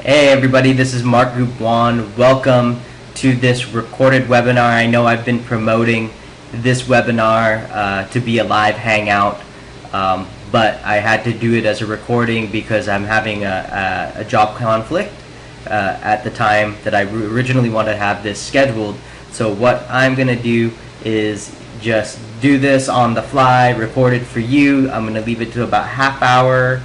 Hey everybody, this is Mark Group 1. Welcome to this recorded webinar. I know I've been promoting this webinar to be a live hangout, but I had to do it as a recording because I'm having a job conflict at the time that I originally wanted to have this scheduled. So what I'm going to do is just do this on the fly, record it for you. I'm going to leave it to about half hour.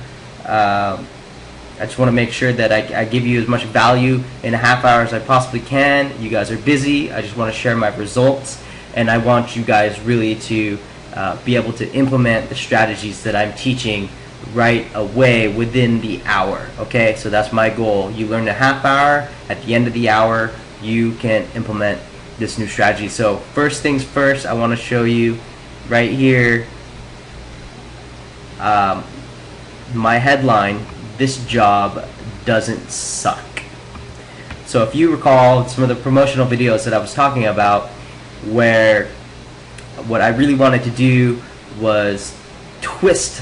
I just want to make sure that I give you as much value in a half hour as I possibly can. You guys are busy. I just want to share my results, and I want you guys really to be able to implement the strategies that I'm teaching right away within the hour. Okay, so that's my goal. You learn a half hour. At the end of the hour, you can implement this new strategy. So first things first, I want to show you right here my headline: this job doesn't suck. So if you recall some of the promotional videos that I was talking about, where what I really wanted to do was twist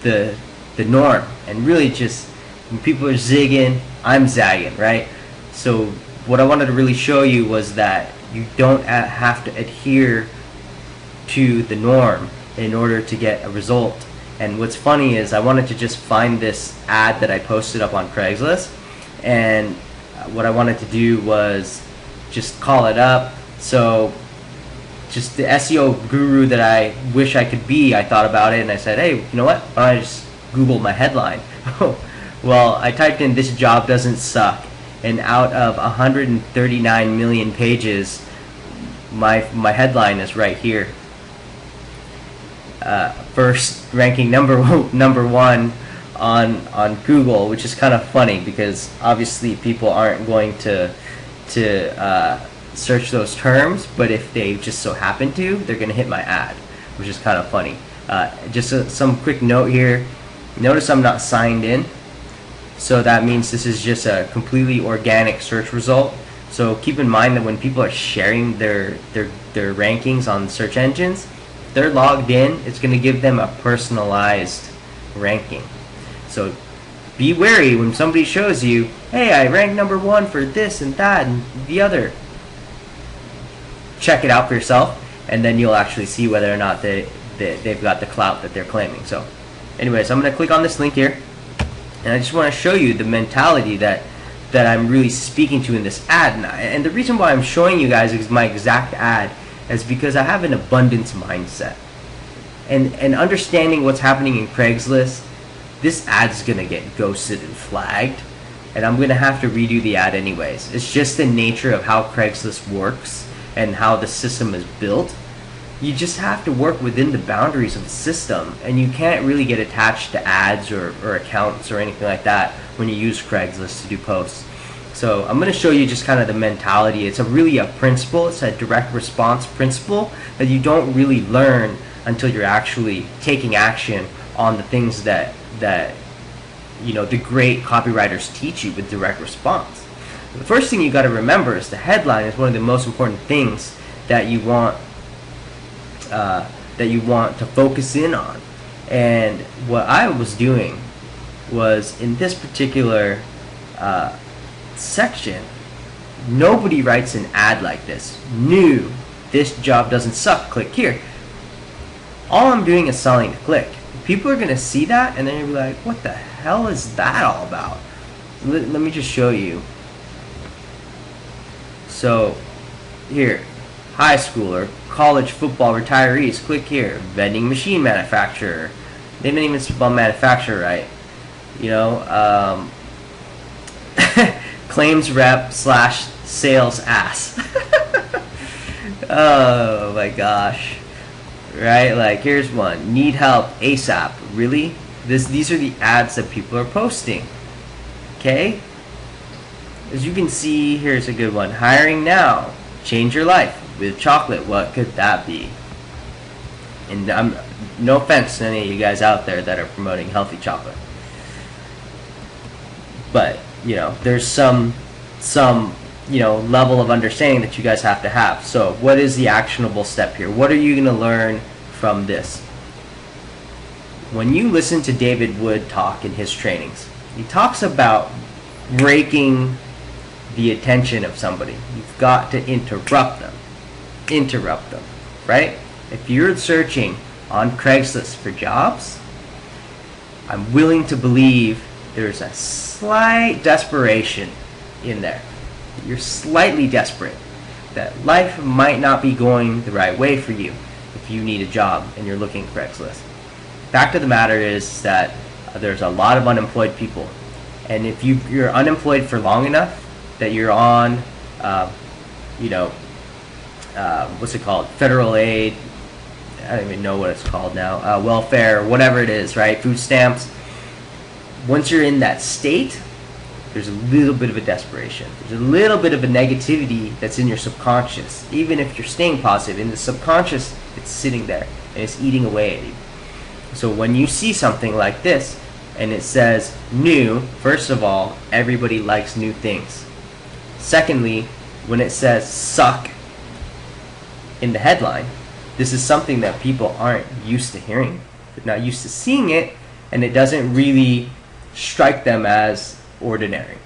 the norm, and really just, when people are zigging, I'm zagging, right? So what I wanted to really show you was that you don't have to adhere to the norm in order to get a result. And what's funny is I wanted to just find this ad that I posted up on Craigslist, and what I wanted to do was just call it up. So just the SEO guru that I wish I could be, I thought about it and I said, hey, you know what, why don't I just Google my headline? Well, I typed in "this job doesn't suck," and out of 139 million pages, my headline is right here. First ranking number one on Google, which is kind of funny because obviously people aren't going to search those terms, but if they just so happen to, they're going to hit my ad, which is kind of funny. Just some quick note here. Notice I'm not signed in, so that means this is just a completely organic search result. So keep in mind that when people are sharing their rankings on search engines, they're logged in, it's going to give them a personalized ranking. So be wary when somebody shows you, hey, I ranked number one for this and that and the other. Check it out for yourself, and then you'll actually see whether or not they've got the clout that they're claiming. So anyways, I'm going to click on this link here, and I just want to show you the mentality that I'm really speaking to in this ad. And the reason why I'm showing you guys is my exact ad is because I have an abundance mindset, and understanding what's happening in Craigslist, this ad's gonna get ghosted and flagged, and I'm gonna have to redo the ad anyways. It's just the nature of how Craigslist works and how the system is built. You just have to work within the boundaries of the system, and you can't really get attached to ads or accounts or anything like that when you use Craigslist to do posts. So I'm going to show you just kind of the mentality. It's really a principle. It's a direct response principle that you don't really learn until you're actually taking action on the things that you know the great copywriters teach you with direct response. The first thing you got to remember is the headline is one of the most important things that you want to focus in on. And what I was doing was, in this particular section, nobody writes an ad like this. New, this job doesn't suck, click here. All I'm doing is selling the click. People are going to see that, and then you'll be like, what the hell is that all about? Let me just show you. So here, high schooler, college football retirees, click here. Vending machine manufacturer. They didn't even spell manufacturer right. You know, claims rep / sales ass. Oh my gosh. Right? Like, here's one. Need help ASAP. Really? These are the ads that people are posting. Okay? As you can see, here's a good one. Hiring now. Change your life with chocolate. What could that be? And no offense to any of you guys out there that are promoting healthy chocolate, but you know, there's some you know, level of understanding that you guys have to have. So what is the actionable step here? What are you going to learn from this? When you listen to David Wood talk in his trainings, he talks about breaking the attention of somebody. You've got to interrupt them. Interrupt them, right? If you're searching on Craigslist for jobs, I'm willing to believe there's a slight desperation in there. You're slightly desperate. That life might not be going the right way for you if you need a job and you're looking at Craigslist. Fact of the matter is that there's a lot of unemployed people. And if you're unemployed for long enough that you're on, what's it called? Federal aid. I don't even know what it's called now. Welfare, whatever it is, right? Food stamps. Once you're in that state, there's a little bit of a desperation. There's a little bit of a negativity that's in your subconscious. Even if you're staying positive, in the subconscious, it's sitting there and it's eating away at you. So when you see something like this and it says new, first of all, everybody likes new things. Secondly, when it says suck in the headline, this is something that people aren't used to hearing. They're not used to seeing it, and it doesn't really strike them as ordinary.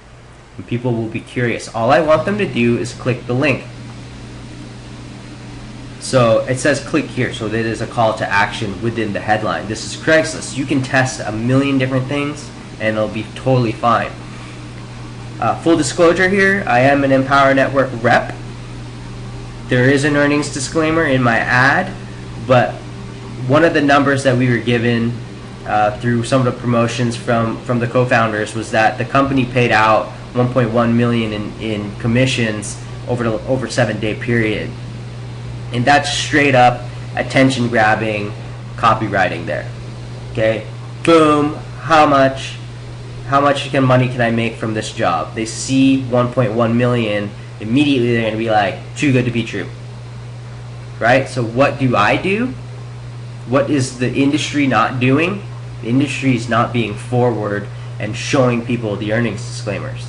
And people will be curious. All I want them to do is click the link. So it says click here, so there is a call to action within the headline. This is Craigslist. You can test a million different things and it'll be totally fine. Full disclosure here, I am an Empower Network rep. There is an earnings disclaimer in my ad, but one of the numbers that we were given through some of the promotions from the co-founders was that the company paid out $1.1 million in commissions over a 7-day period. And that's straight up attention grabbing copywriting there. Okay, boom, how much money can I make from this job? They see 1.1 million, immediately they're going to be like, too good to be true. Right? So what do? What is the industry not doing? The industry is not being forward and showing people the earnings disclaimers.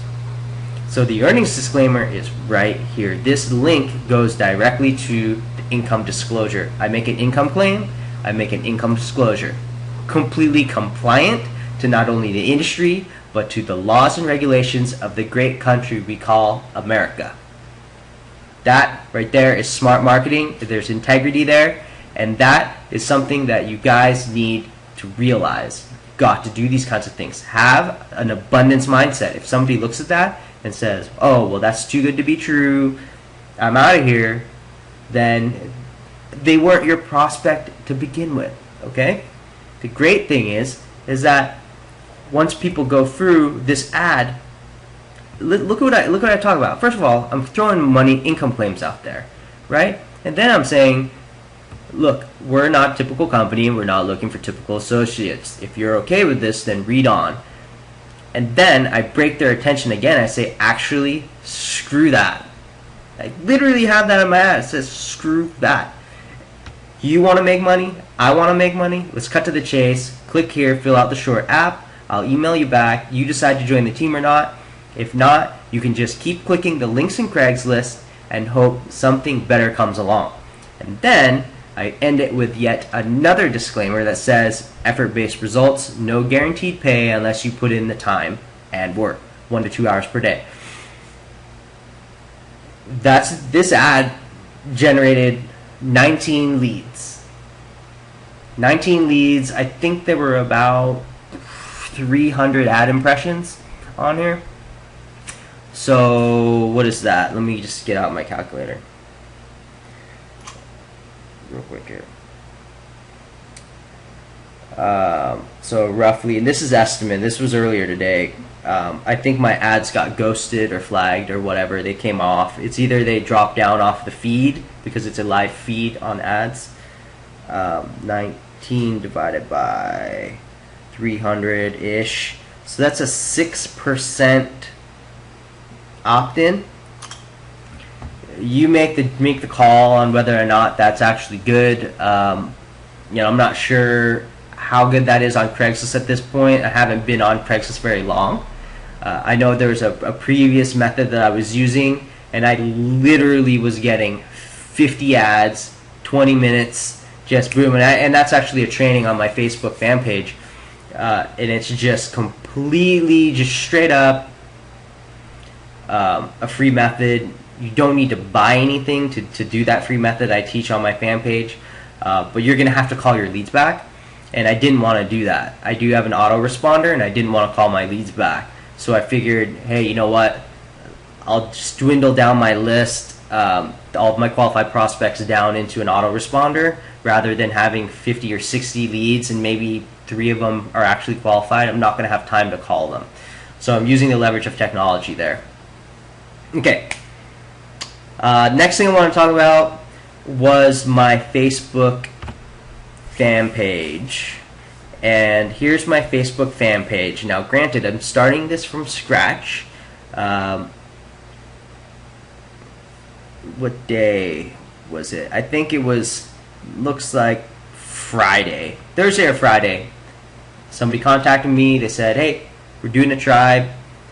So the earnings disclaimer is right here. This link goes directly to the income disclosure. I make an income claim, I make an income disclosure. Completely compliant to not only the industry, but to the laws and regulations of the great country we call America. That right there is smart marketing. There's integrity there, and that is something that you guys need to realize. You've got to do these kinds of things. Have an abundance mindset. If somebody looks at that and says, oh, well, that's too good to be true, I'm out of here, then they weren't your prospect to begin with, okay? The great thing is that once people go through this ad, look what I talk about. First of all, I'm throwing income claims out there, right? And then I'm saying, look, we're not a typical company and we're not looking for typical associates. If you're okay with this, then read on. And then I break their attention again. I say, actually, screw that. I literally have that in my ad. It says, screw that. You want to make money? I want to make money? Let's cut to the chase. Click here, fill out the short app. I'll email you back. You decide to join the team or not. If not, you can just keep clicking the links in Craigslist and hope something better comes along. And then I end it with yet another disclaimer that says effort-based results, no guaranteed pay unless you put in the time and work 1 to 2 hours per day. This ad generated 19 leads. 19 leads. I think there were about 300 ad impressions on here. So what is that? Let me just get out my calculator real quick here. So roughly, and this is estimate, this was earlier today, I think my ads got ghosted or flagged or whatever. They came off. It's either they dropped down off the feed because it's a live feed on ads. 19 divided by 300-ish. So that's a 6% opt-in. You make the call on whether or not that's actually good. I'm not sure how good that is on Craigslist at this point. I haven't been on Craigslist very long. I know there was a previous method that I was using, and I literally was getting 50 ads, 20 minutes, just boom. And that's actually a training on my Facebook fan page. And it's just completely, just straight up a free method. You don't need to buy anything to do that free method I teach on my fan page, but you're going to have to call your leads back, and I didn't want to do that. I do have an autoresponder, and I didn't want to call my leads back. So I figured, hey, you know what? I'll just dwindle down my list, all of my qualified prospects down into an autoresponder, rather than having 50 or 60 leads and maybe 3 of them are actually qualified. I'm not going to have time to call them. So I'm using the leverage of technology there. Okay. Next thing I want to talk about was my Facebook fan page. And here's my Facebook fan page. Now, granted, I'm starting this from scratch. What day was it? I think it was, looks like Friday. Thursday or Friday. Somebody contacted me. They said, hey, we're doing a tribe,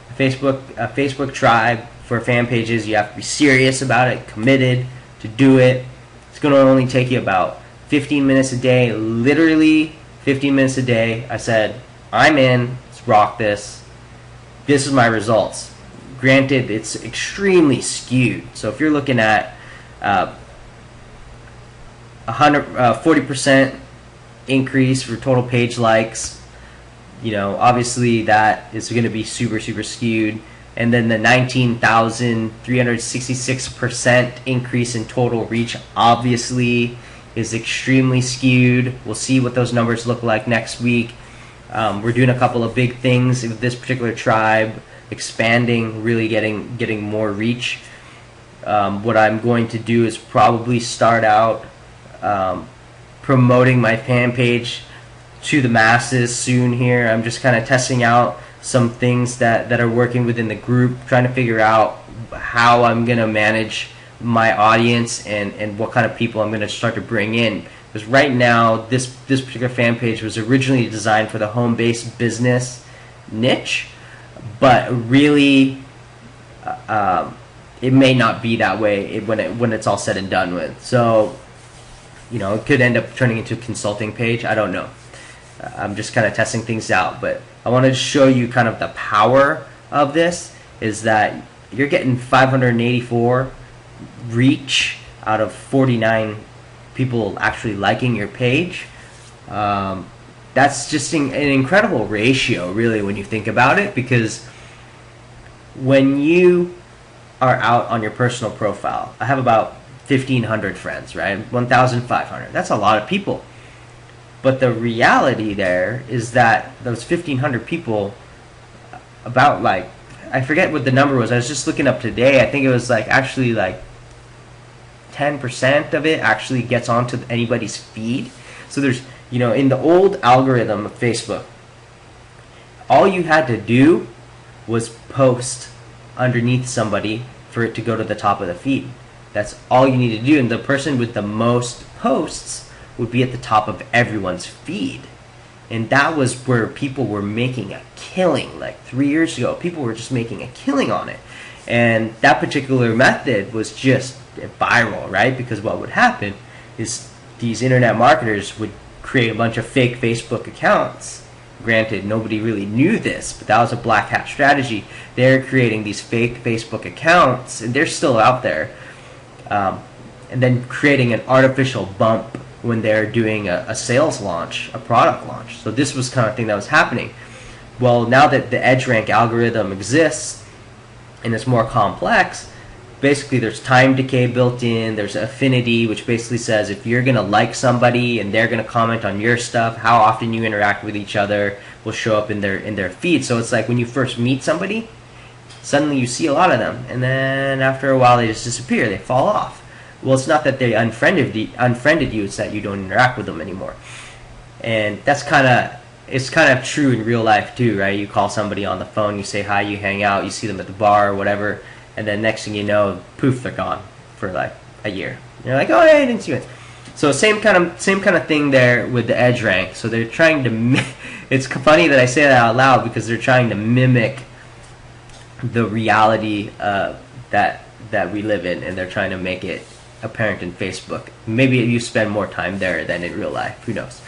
a Facebook tribe for fan pages. You have to be serious about it, committed to do it. It's going to only take you about 15 minutes a day, literally 15 minutes a day. I said, I'm in. Let's rock this. This is my results. Granted, it's extremely skewed. So if you're looking at 40% increase for total page likes, you know, obviously that is going to be super skewed. And then the 19,366% increase in total reach obviously is extremely skewed. We'll see what those numbers look like next week. We're doing a couple of big things with this particular tribe, expanding, really getting more reach. What I'm going to do is probably start out promoting my fan page to the masses soon here. I'm just kind of testing out some things that are working within the group, trying to figure out how I'm going to manage my audience and what kind of people I'm going to start to bring in. Because right now, this particular fan page was originally designed for the home-based business niche, but really it may not be that way when it's all said and done with. So, you know, it could end up turning into a consulting page. I don't know. I'm just kind of testing things out, but I wanted to show you kind of the power of this, is that you're getting 584 reach out of 49 people actually liking your page. That's just an incredible ratio, really, when you think about it, because when you are out on your personal profile, I have about 1,500 friends, right? 1,500. That's a lot of people. But the reality there is that those 1,500 people, about like, I forget what the number was. I was just looking up today. I think it was like actually like 10% of it actually gets onto anybody's feed. So there's, you know, in the old algorithm of Facebook, all you had to do was post underneath somebody for it to go to the top of the feed. That's all you need to do. And the person with the most posts would be at the top of everyone's feed. And that was where people were making a killing. Like 3 years ago, people were just making a killing on it. And that particular method was just viral, right? Because what would happen is these internet marketers would create a bunch of fake Facebook accounts. Granted, nobody really knew this, but that was a black hat strategy. They're creating these fake Facebook accounts, and they're still out there. And then creating an artificial bump when they're doing a sales launch, a product launch. So this was kind of thing that was happening. Well, now that the EdgeRank algorithm exists and it's more complex, basically there's time decay built in, there's affinity, which basically says if you're going to like somebody and they're going to comment on your stuff, how often you interact with each other will show up in their feed. So it's like when you first meet somebody, suddenly you see a lot of them, and then after a while they just disappear, they fall off. Well, it's not that they unfriended you, it's that you don't interact with them anymore. And that's it's kind of true in real life too, right? You call somebody on the phone, you say hi, you hang out, you see them at the bar or whatever, and then next thing you know, poof, they're gone for like a year. And you're like, oh, hey, I didn't see it. So same kind of thing there with the EdgeRank. So they're trying to it's funny that I say that out loud, because they're trying to mimic the reality that we live in, and they're trying to make it apparent in Facebook. Maybe you spend more time there than in real life. Who knows?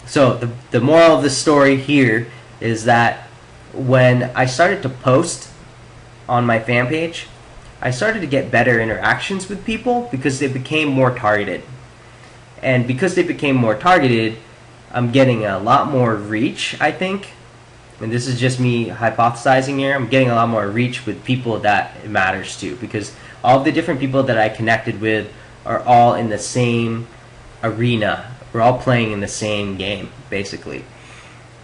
So the moral of the story here is that when I started to post on my fan page, I started to get better interactions with people because they became more targeted. And because they became more targeted, I'm getting a lot more reach, I think. And this is just me hypothesizing here. I'm getting a lot more reach with people that it matters to, because all of the different people that I connected with are all in the same arena. We're all playing in the same game, basically.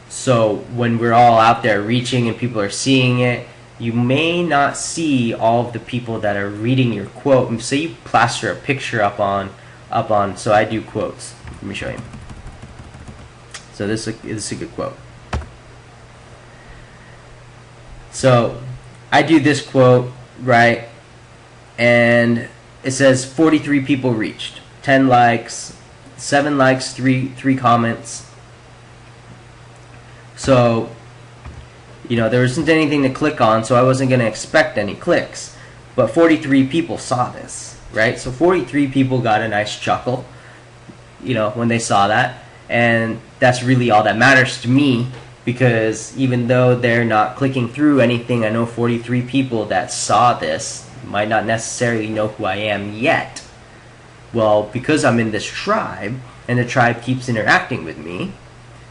So when we're all out there reaching and people are seeing it, you may not see all of the people that are reading your quote. And say you plaster a picture up on, so I do quotes. Let me show you. So this is a good quote. So I do this quote, right? And it says 43 people reached, 10 likes, 7 likes, 3 comments. So, you know, there wasn't anything to click on, so I wasn't going to expect any clicks. But 43 people saw this, right? So 43 people got a nice chuckle, you know, when they saw that. And that's really all that matters to me, because even though they're not clicking through anything, I know 43 people that saw this might not necessarily know who I am yet. Well, because I'm in this tribe, and the tribe keeps interacting with me,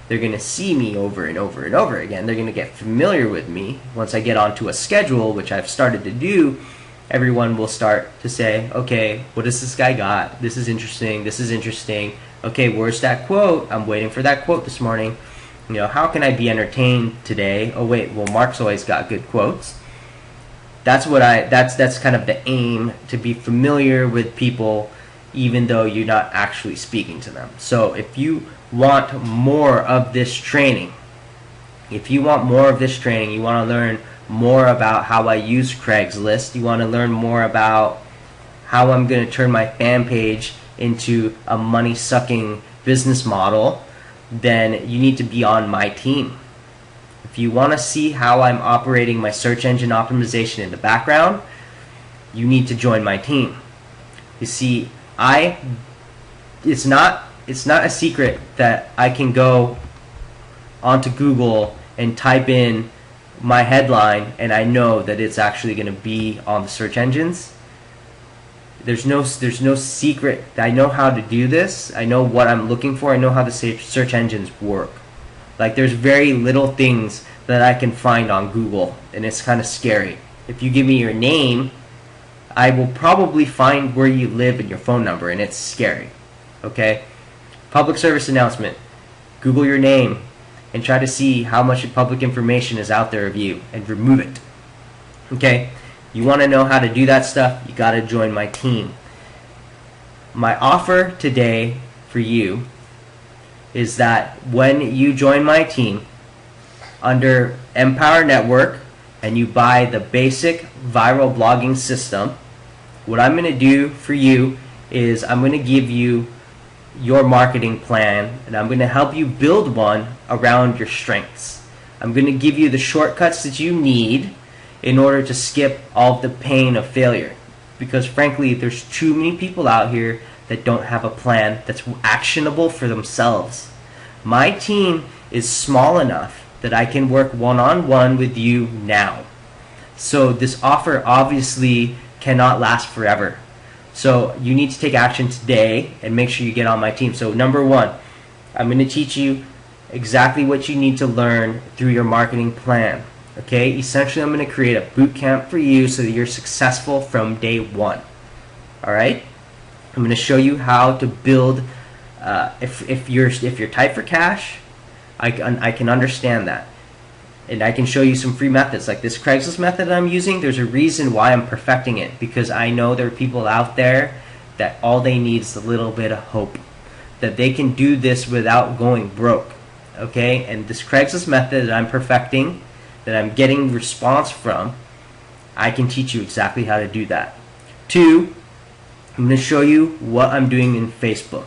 they're going to see me over and over and over again. They're going to get familiar with me. Once I get onto a schedule, which I've started to do, everyone will start to say, okay, what does this guy got? This is interesting. This is interesting. Okay, where's that quote? I'm waiting for that quote this morning. You know, how can I be entertained today? Oh wait, well, Mark's always got good quotes. That's kind of the aim, to be familiar with people even though you're not actually speaking to them. So if you want more of this training, you want to learn more about how I use Craigslist, you want to learn more about how I'm going to turn my fan page into a money-sucking business model, then you need to be on my team. If you want to see how I'm operating my search engine optimization in the background, you need to join my team. You see, it's not a secret that I can go onto Google and type in my headline and I know that it's actually going to be on the search engines. There's no secret. I know how to do this. I know what I'm looking for. I know how the search engines work. Like, there's very little things that I can find on Google, and it's kind of scary. If you give me your name, I will probably find where you live and your phone number, and it's scary. Okay? Public service announcement. Google your name and try to see how much public information is out there of you and remove it. Okay? You want to know how to do that stuff, you got to join my team. My offer today for you is that when you join my team under Empower Network and you buy the basic viral blogging system, what I'm going to do for you is I'm going to give you your marketing plan, and I'm going to help you build one around your strengths. I'm going to give you the shortcuts that you need in order to skip all of the pain of failure. Because frankly, there's too many people out here that don't have a plan that's actionable for themselves. My team is small enough that I can work one-on-one with you now. So this offer obviously cannot last forever. So you need to take action today and make sure you get on my team. So number one, I'm going to teach you exactly what you need to learn through your marketing plan. Okay, essentially I'm going to create a boot camp for you so that you're successful from day one. Alright, I'm going to show you how to build, if you're tight for cash, I can understand that. And I can show you some free methods like this Craigslist method that I'm using. There's a reason why I'm perfecting it, because I know there are people out there that all they need is a little bit of hope, that they can do this without going broke. Okay, and this Craigslist method that I'm perfecting, that I'm getting response from, I can teach you exactly how to do that. Two, I'm going to show you what I'm doing in Facebook.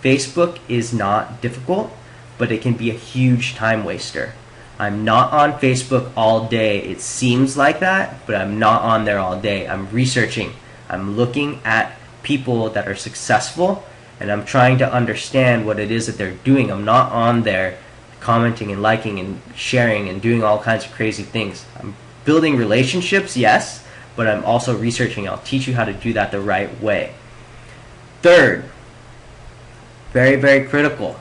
Facebook is not difficult, but it can be a huge time waster. I'm not on Facebook all day. It seems like that, but I'm not on there all day. I'm researching. I'm looking at people that are successful, and I'm trying to understand what it is that they're doing. I'm not on there commenting and liking and sharing and doing all kinds of crazy things. I'm building relationships, yes, but I'm also researching. I'll teach you how to do that the right way. Third, very, very critical.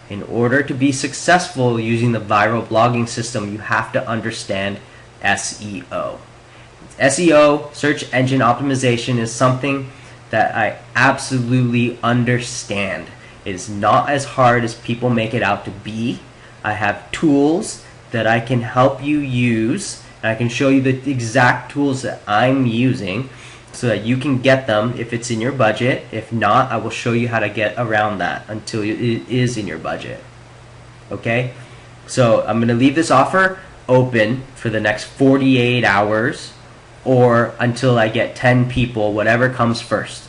In order to be successful using the viral blogging system, you have to understand SEO. SEO, search engine optimization, is something that I absolutely understand. It is not as hard as people make it out to be. I have tools that I can help you use, and I can show you the exact tools that I'm using so that you can get them if it's in your budget. If not, I will show you how to get around that until it is in your budget. Okay? So I'm going to leave this offer open for the next 48 hours or until I get 10 people, whatever comes first.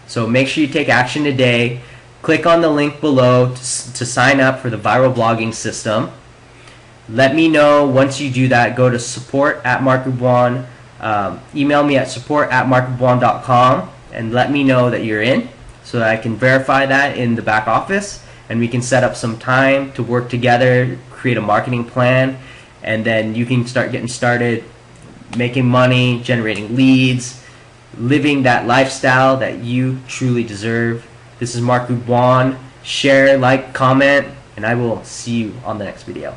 So make sure you take action today. Click on the link below to sign up for the viral blogging system. Let me know once you do that. Go to support@markdubois. Email me at support@markdubois.com and let me know that you're in so that I can verify that in the back office, and we can set up some time to work together, create a marketing plan, and then you can start getting started making money, generating leads, living that lifestyle that you truly deserve. This is Mark Dubois. Share, like, comment, and I will see you on the next video.